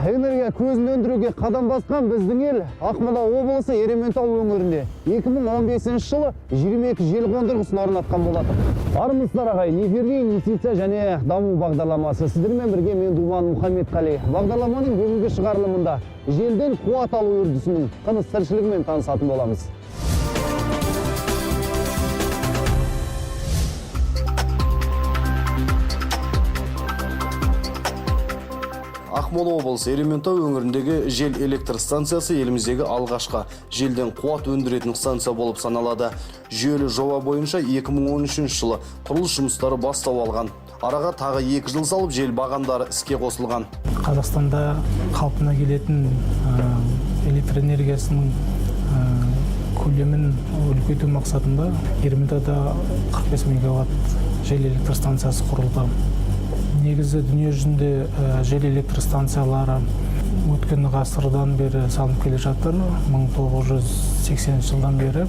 энергия көзін өндіруге қадам басқан біздің ел Ақмола облысы Ерейментау өңірінде 2015 жылы 22 жел қондырғысын орнатқан болады. Армысыздар ағайын, эфирде инвестиция және даму бағдарламасы. Сіздермен бірге мен Думан Мұхаммедқали. Бағдарламаның бүгінгі шығарылымында желден қуат алу үрдісінің тыныс тіршілігімен танысатын боламыз. Ақмола облысы Ерейментау өңіріндегі жел электр станциясы еліміздегі алғашқы желден қуат өндіретін станция болып саналады. Жүйелі жоба бойынша 2013 жылы құрылыс жұмыстары бастау алған. Араға тағы 2 жыл салып жел бағандары іске қосылған. Қазақстанда қалпына келетін электр энергиясының көлемін үлкейту мақсатында Ерейментауда 45 мегаватт жел электр станциясы құрылды. Негізі дүние жүзінде жел электр станциялары өткен ғасырдан бері салынып келе жатыр. 1980 жылдан бері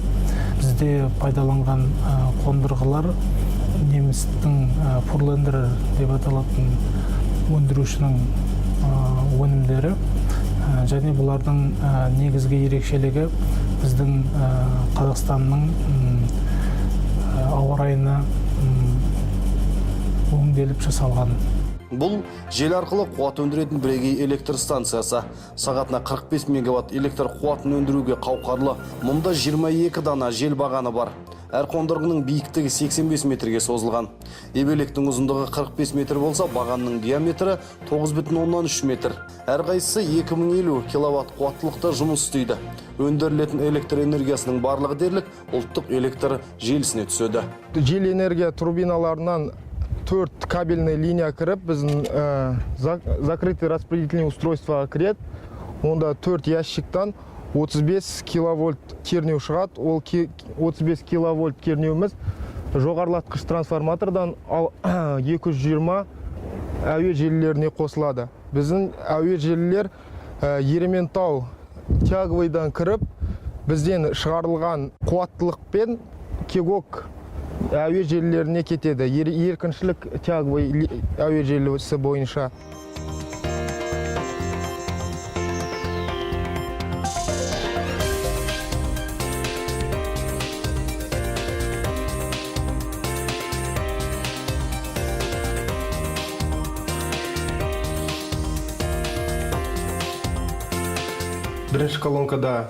бізде пайдаланған қондырғылар немістің Фурлендер деп аталатын өндірушінің өнімдері. Және бұлардың негізгі ерекшелігі біздің Қазақстанның ауа райына өңделіп жасалған. Бұл жел арқылы қуат өндіретін бірегей электр станциясы. Сағатына 45 мегаватт электр қуатын өндіруге қауқарлы. Мұнда 22 дана жел бағаны бар. Әр қондырғының биіктігі 85 метрге созылған. Ебелектің ұзындығы 45 метр болса, бағанның диаметрі 9,3 метр. Әрқайсысы 2050 киловатт қуаттылықта жұмыс істейді. Өндірілетін электр энергиясының барлығы дерлік ұлттық электр желісіне түседі. Жел энергия турбиналарынан 4 кабельный линия кіріп, біздің закрытый распределительный устройство кірет. Онда 4 ящиктан 35 киловольт кернеу шығады. Ол 35 киловольт кернеуіміз жоғарылатқыш трансформатордан 220 әуе желілеріне қосылады. Біздің әуе желілер Ерейментау тяговыйдан кіріп, бізден шығарылған қуаттылықпен Кегок әуе желілеріне кетеді. Еркіншілік тяговый әуе желісі бойынша. Бірінші колонкада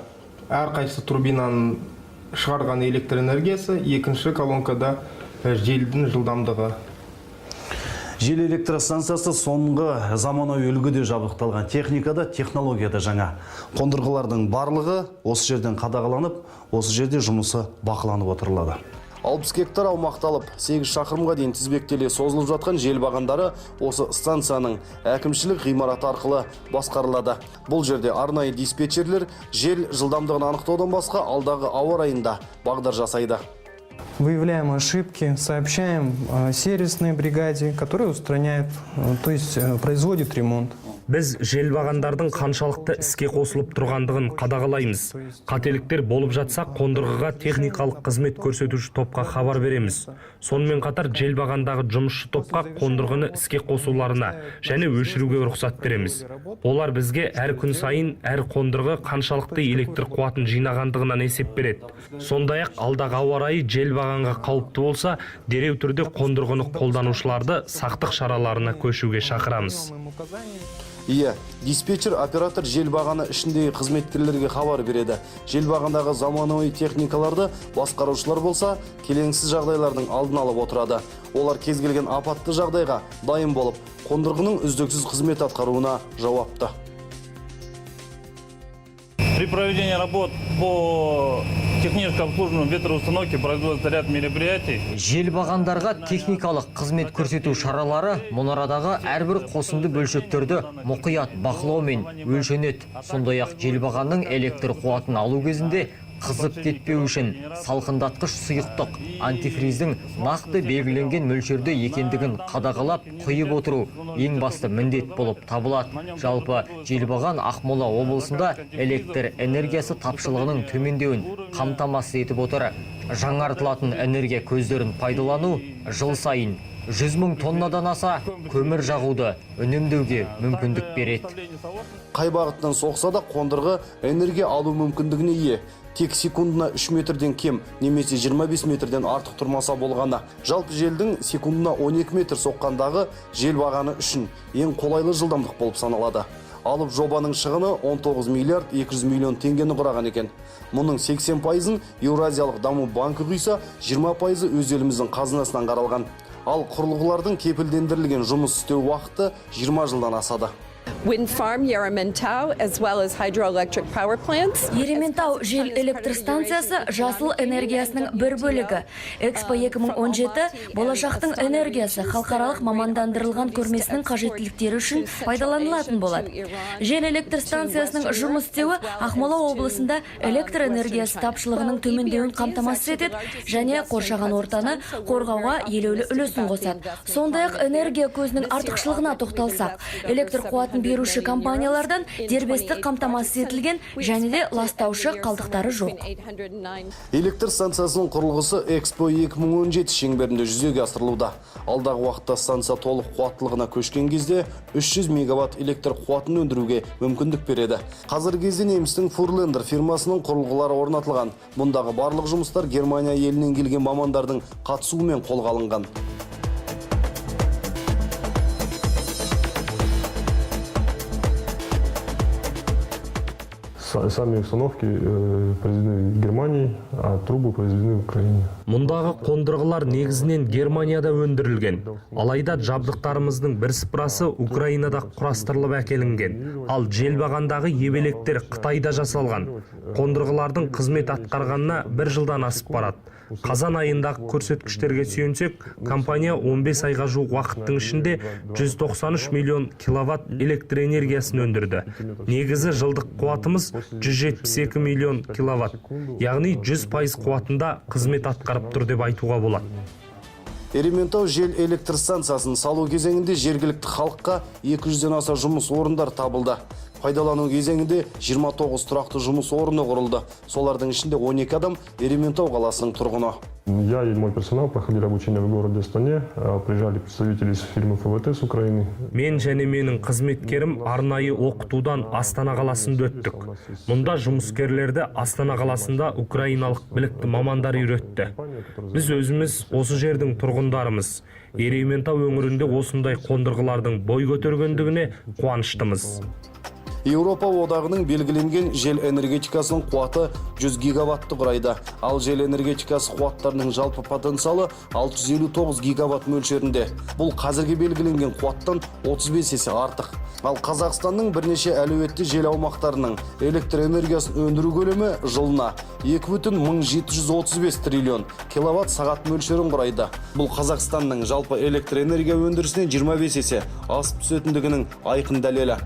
әрқайсы турбинаның шығарған электр энергиясы, екінші колонкада желдің жылдамдығы. Жел электростанциясы соңғы заманауи үлгіде жабдықталған. Техникада, технологияда жаңа. Қондырғылардың барлығы осы жерден қадағаланып, осы жерде жұмысы бақыланып отырылады. 60 гектар аумақталып, 8 шақырымға дейін тізбектеле созылып жатқан жел бағандары осы станцияның әкімшілік ғимараты арқылы басқарылады. Бұл жерде арнайы диспетчерлер жел жылдамдығын анықтаудан басқа алдағы ауа райында бағдар жасайды. Выявляем ошибки, сообщаем сервисной бригаде, которая устраняет, то есть производит ремонт. Біз жел бағандардың қаншалықты іске қосылып тұрғандығын қадағалаймыз. Қателіктер болып жатса, қондырғыға техникалық қызмет көрсетуші топқа хабар береміз. Сонымен қатар жел бағандағы жұмысшы топқа қондырғыны іске қосуларына және өшіруге рұқсат береміз. Олар бізге әр күн сайын әр қондырғы қаншалықты электр қуатын жинағандығынан есеп береді. Сондай-ақ алдағы ауа райы жел бағанға қауіпті болса, дереу түрде қондырғыны қолданушыларды сақтық шараларына көшуге шақырамыз. Диспетчер оператор жел бағаны ішіндегі қызметкерлерге хабар береді. Жел бағандағы заманауи техникаларды басқарушылар болса, келеңсіз жағдайлардың алдын алып отырады. Олар кез келген апатты жағдайға дайын болып, қондырғының үздіксіз қызмет атқаруына жауапты. При проведении работ по техническому обслуживанию ветроустановки производится ряд мероприятий. Жел бағандарға техникалық қызмет көрсету шаралары мұнарадағы әрбір қосынды бөлшектерді мұқият бақылаумен өлшенеді. Сондай-ақ жел бағанның электр қуатын алу кезінде қызып кетпеу үшін салқындатқыш сұйықтық антифриздің нақты белгіленген мөлшерде екендігін қадағалап құйып отыру ең басты міндет болып табылады. Жалпы желбаған Ақмола облысында электр энергиясы тапшылығының төмендеуін қамтамасыз етіп отыр. Жаңартылатын энергия көздерін пайдалану жыл сайын 100 000 тоннадан аса көмір жағуды үнемдеуге мүмкіндік береді. Қай бағыттан соқса да қондырғы энергия алу мүмкіндігіне ие. Тек секундына 3 метрден кем, немесе 25 метрден артық тұрмаса болғаны. Жалпы желдің секундына 12 метр соққандағы жел бағаны үшін ең қолайлы жылдамдық болып саналады. Алып жобаның шығыны 19 миллиард 200 миллион теңгені құраған екен. Мұның 80%-ын Еуразиялық даму банкі құйса, 20%-ы өз еліміздің қазынасынан қаралған. Ал құрылғылардың кепілдендірілген жұмыс істеу уақыты 20 жылдан асады. Wind farm Ерейментау, as well as hydroelectric power plants. Ерейментау жел электр станциясы жасыл энергиясының бір бөлігі. Экспо 2017 болашақтың энергиясы халықаралық мамандандырылған көрмесінің қажеттіліктері үшін пайдаланылатын болады. Жел электр станциясының жұмыс істеуі Ақмола облысында электр энергиясы тапшылығының төмендеуін қамтамасыз етеді және қоршаған ортаны қорғауға елеулі үлесін қосады. Сондай-ақ энергия көзінің артықшылығына тоқталсақ, электр қуатын беруші компаниялардан дербестік қамтамасыз етілген және де ластаушы қалдықтары жоқ. Электр станциясының құрылғысы Экспо 2017 шеңберінде жүзеге асырылуда. Алдағы уақытта станция толық қуаттылығына көшкен кезде 300 мегаватт электр қуатын өндіруге мүмкіндік береді. Қазіргі кезде немістің Фурлендер фирмасының құрылғылары орнатылған. Мұндағы барлық жұмыстар Германия елінен келген мамандардың қатысуымен қолға алынған. Сами установки произведены в Германии, а трубы произведены в Украине. Мұндағы қондырғылар негізінен Германияда өндірілген. Алайда жабдықтарымыздың бірсыпырасы Украинада құрастырылып әкелінген. Ал желбағандағы ебелектер Қытайда жасалған. Қондырғылардың қызмет атқарғанына 1 жылдан асып барады. Қазан айындағы көрсеткіштерге сүйенсек, компания 15 айға жуық уақыттың ішінде 193 миллион киловатт электр энергиясын өндірді. Негізі жылдық қуатымыз 172 миллион киловатт, яғни 100% қуатында қызмет атқарып тұр деп айтуға болады. Ерейментау жел электр станциясын салу кезеңінде жергілікті халыққа 200-ден аса жұмыс орындар табылды. Пайдалану кезеңінде 29 тұрақты жұмыс орны құрылды. Солардың ішінде 12 адам Ерейментау қаласының тұрғыны. Я и мой персонал проходили обучение в городе Астане, приезжали представители из фирмы ФВТ с Украины. Мен және менің қызметкерім арнайы оқытудан Астана қаласында өттік. Мұнда жұмыскерлерді Астана қаласында украиналық білікті мамандар үйретті. Біз өзіміз осы жердің тұрғындарымыз. Ерейментау өңірінде осындай қондырғылардың бой көтергендігіне қуаныштымыз. Еуропа одағының белгіленген жел энергетикасының қуаты 100 гигаватты құрайды. Ал жел энергетикасы қуаттарының жалпы потенциалы 659 гигаватт мөлшерінде. Бұл қазірге белгіленген қуаттан 35 есе артық. Ал Қазақстанның бірнеше әлеуетті жел аумақтарының электр энергиясын өндіру көлемі жылына 2,1735 триллион киловатт сағат мөлшерін құрайды. Бұл Қазақстанның жалпы электр энергия өндірісінен 25 есе асып түсетіндігінің айқын дәлелі.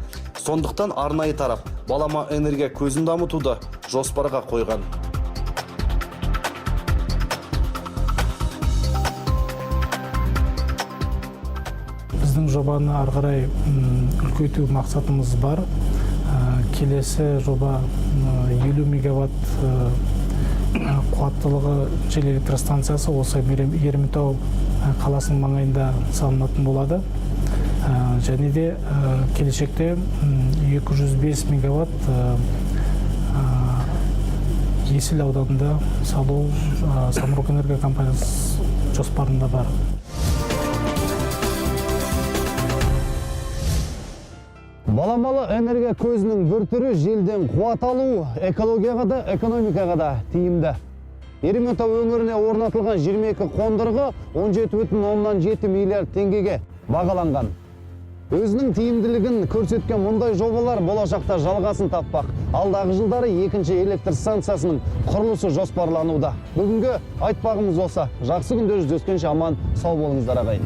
Сондықтан арнайы тарап балама энергия көзін дамытуды жоспарға қойған. Біздің жобаны ары қарай үлкейту мақсатымыз бар. Келесі жоба 50 мегаватт қуаттылығы жел электр станциясы осы Ерейментау қаласының маңайында салынатын болады. Және де келешекте 205 мегаватт Есіл ауданында салу Самұрық энергия компаниясы жоспарында бар. Баламалы энергия көзінің бір түрі желден қуат алу экологияға да, экономикаға да тиімді. Ерейментау өңіріне орнатылған 22 қондырғы 17,7 миллиард теңгеге бағаланған. Өзінің тиімділігін көрсеткен мұндай жобалар болашақта жалғасын таппақ. Алдағы жылдары екінші электр станциясының құрылысы жоспарлануда. Бүгінгі айтпағымыз осы. Жақсы күндер жүздескенше аман сау болыңыздар ағайын.